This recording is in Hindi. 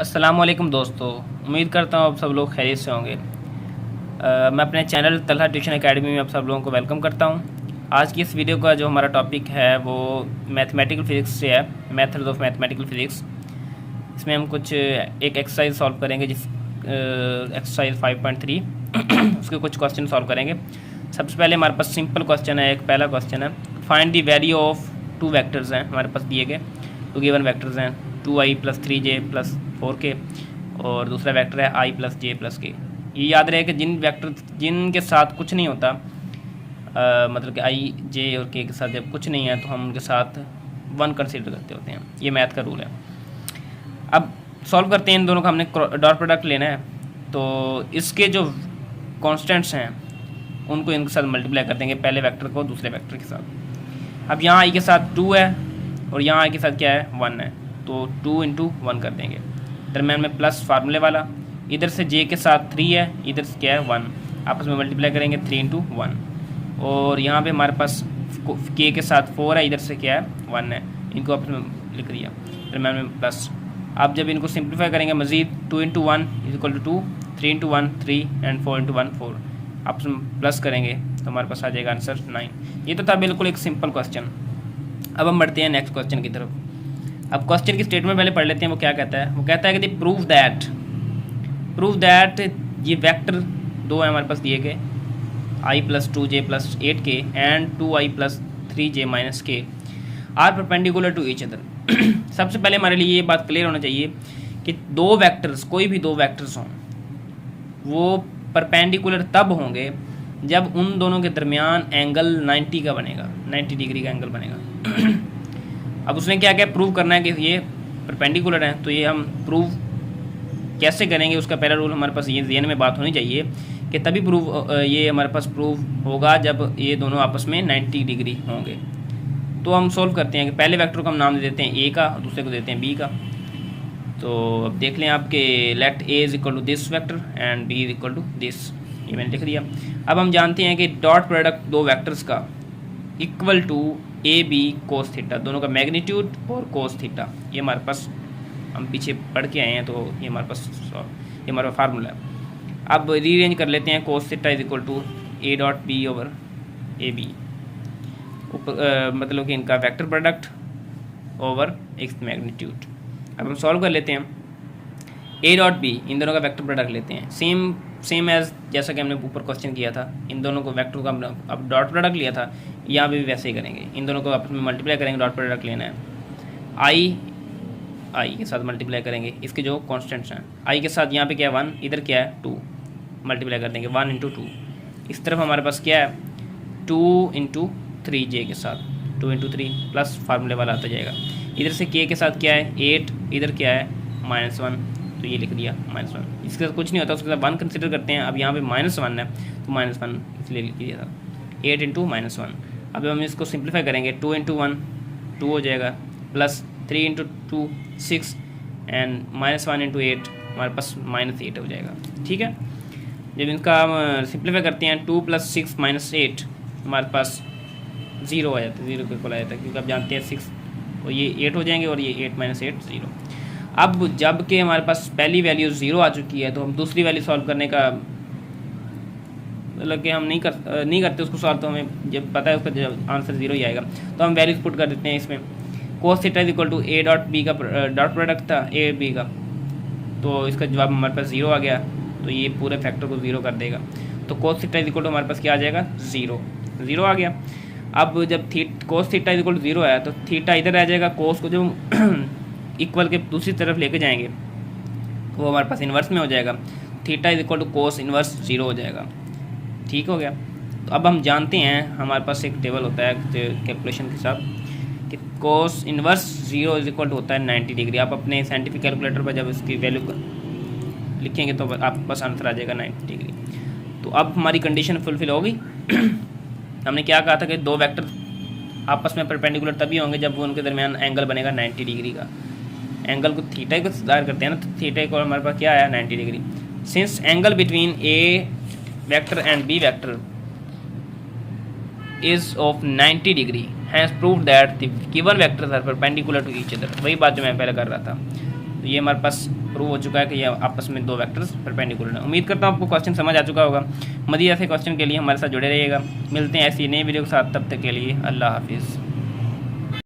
अस्सलामुअलैकुम दोस्तों, उम्मीद करता हूँ आप सब लोग खैरियत से होंगे। मैं अपने चैनल तलहा ट्यूशन एकेडमी में आप सब लोगों को वेलकम करता हूँ। आज की इस वीडियो का जो हमारा टॉपिक है वो मैथमेटिकल फिज़िक्स से है, मेथड्स ऑफ मैथमेटिकल फिज़िक्स। इसमें हम कुछ एक एक्सरसाइज सॉल्व करेंगे, जिस एक्सरसाइज 5.3 उसके कुछ क्वेश्चन सॉल्व करेंगे। सबसे पहले हमारे पास सिंपल क्वेश्चन है, एक पहला क्वेश्चन है, find the value of two vectors हैं हमारे पास दिए गए, टू गिवन वैक्टर्स हैं 2i + 3j + 4k और दूसरा वेक्टर है i + j + k। ये याद रहे कि जिनके साथ कुछ नहीं होता, मतलब कि i, j और k के साथ जब कुछ नहीं है तो हम उनके साथ 1 कंसिडर करते होते हैं। ये मैथ का रूल है। अब सॉल्व करते हैं, इन दोनों का हमने डॉट प्रोडक्ट लेना है। तो इसके जो कॉन्स्टेंट्स हैं उनको इनके साथ मल्टीप्लाई कर देंगे, पहले वेक्टर को दूसरे वेक्टर के साथ। अब यहाँ i के साथ 2 है और यहाँ i के साथ क्या है, 1 है, तो 2 × 1 कर देंगे, दरम्यान में प्लस फार्मूले वाला। इधर से j के साथ 3 है, इधर से क्या है 1, आपस में मल्टीप्लाई करेंगे 3 × 1। और यहाँ पे हमारे पास k के साथ 4 है, इधर से क्या है 1 है, इनको आपस में लिख दिया, दरम्यान में प्लस। आप जब इनको सिंप्लीफाई करेंगे मज़ीद 2 × 1 = 2, 3 × 1 3 एंड 4 × 1 4, आपस में प्लस करेंगे तो हमारे पास आ जाएगा आंसर 9। ये तो था बिल्कुल एक सिंपल क्वेश्चन। अब हम बढ़ते हैं नेक्स्ट क्वेश्चन की तरफ। अब क्वेश्चन की स्टेटमेंट पहले पढ़ लेते हैं। वो क्या कहता है, वो कहता है कि प्रूव दैट ये वेक्टर दो है हमारे पास दिए गए, i + 2j + 8k and 2i + 3j - k are perpendicular to each other. सबसे पहले हमारे लिए ये बात क्लियर होना चाहिए कि दो वेक्टर्स, कोई भी दो वेक्टर्स हों, वो परपेंडिकुलर तब होंगे जब उन दोनों के दरमियान एंगल 90 का बनेगा, 90 डिग्री का एंगल बनेगा। अब उसने क्या क्या प्रूव करना है कि ये परपेंडिकुलर है, तो ये हम प्रूव कैसे करेंगे, उसका पहला रूल हमारे पास ये ज़हन में बात होनी चाहिए कि तभी ये हमारे पास प्रूव होगा जब ये दोनों आपस में 90 डिग्री होंगे। तो हम सोल्व करते हैं कि पहले वेक्टर को हम नाम दे देते हैं a का और दूसरे को देते हैं b का। तो अब देख लें आपके let a = this vector and b = this, ये मैंने लिख दिया। अब हम जानते हैं कि डॉट प्रोडक्ट दो वेक्टर्स का equal to AB cos theta, दोनों का मैग्नीट्यूड और cos थीटा। ये हमारे पास हम पीछे पढ़ के आए हैं, तो ये हमारे पास फार्मूला है। अब रीअरेंज कर लेते हैं, cos थीटा = A.B/AB, मतलब कि इनका vector product over x magnitude. अब हम सॉल्व कर लेते हैं। A.B, इन दोनों का वेक्टर प्रोडक्ट लेते हैं, सेम एज जैसा कि हमने ऊपर क्वेश्चन किया था। इन दोनों को वेक्टर का अब डॉट प्रोडक्ट लिया था, यहाँ पे भी वैसे ही करेंगे, इन दोनों को आपस में मल्टीप्लाई करेंगे, डॉट प्रोडक्ट लेना है। i के साथ मल्टीप्लाई करेंगे, इसके जो कॉन्स्टेंट्स हैं, i के साथ यहाँ पे क्या है 1, इधर क्या है 2, मल्टीप्लाई कर देंगे 1 × 2। इस तरफ हमारे पास क्या है 2 × 3j के साथ 2 × 3 प्लस फार्मूले वाला आता जाएगा। इधर से k के साथ क्या है 8, इधर क्या है -1, तो ये लिख दिया -1। इसके साथ कुछ नहीं होता, उसके साथ 1 कंसिडर करते हैं। अब यहाँ पे -1 है तो -1 इसलिए लिख दिया था, 8 × -1। अब हम इसको सिंप्लीफाई करेंगे, 2 × 1 2 हो जाएगा, प्लस 3 × 2 6 एंड -1 × 8 हमारे पास -8 हो जाएगा। ठीक है, जब इनका हम सिंप्लीफाई करते हैं 2 + 6 - 8 हमारे पास 0 आ जाता है, 0 बिल्कुल आ जाता है, क्योंकि आप जानते हैं 6 और ये 8 हो जाएंगे और ये 8 - 8 0। अब जब कि हमारे पास पहली वैल्यू 0 आ चुकी है, तो हम दूसरी वैल्यू सॉल्व करने का मतलब कि हम नहीं करते उसको सॉल्व, तो हमें जब पता है उसका जब आंसर 0 ही आएगा, तो हम वैल्यूज पुट कर देते हैं इसमें। cos थीटा = A.B का डॉट प्रोडक्ट था A/B का, तो इसका जवाब हमारे पास 0 आ गया, तो ये पूरे फैक्टर को 0 कर देगा। तो cos थीटा = हमारे पास क्या आ जाएगा 0 आ गया। अब जब cos थीटा = 0 है तो थीटा इधर आ जाएगा, cos को जो इक्वल के दूसरी तरफ लेके जाएंगे वो हमारे पास इन्वर्स में हो जाएगा, थीटा = cos इन्वर्स 0 हो जाएगा। ठीक हो गया। तो अब हम जानते हैं, हमारे पास एक टेबल होता है कैलकुलेशन के साथ कि cos इन्वर्स 0 = होता है 90 डिग्री। आप अपने साइंटिफिक कैलकुलेटर पर जब इसकी वैल्यू लिखेंगे तो आपके पास आंसर आ जाएगा 90 डिग्री। तो अब हमारी कंडीशन फुलफिल हो गई। हमने क्या कहा था कि दो वेक्टर आपस में परपेंडिकुलर तभी होंगे जब वो उनके दरमियान एंगल बनेगा 90 डिग्री का। एंगल को थीटा को ज़ाहिर करते हैं ना, तो थीटा को हमारे पास क्या आया 90 degree. Since angle between A vector and B vector is of 90 degree has proved that the given vectors are perpendicular to each other. वही बात जो मैं पहले कर रहा था, तो ये हमारे पास प्रूव हो चुका है कि ये आपस में दो वेक्टर्स परपेंडिकुलर हैं। उम्मीद करता हूँ आपको क्वेश्चन समझ आ चुका होगा। मज़ीद ऐसे क्वेश्चन के लिए हमारे साथ जुड़े रहिएगा। मिलते हैं ऐसी नई वीडियो के साथ, तब तक के लिए अल्लाह हाफिज़।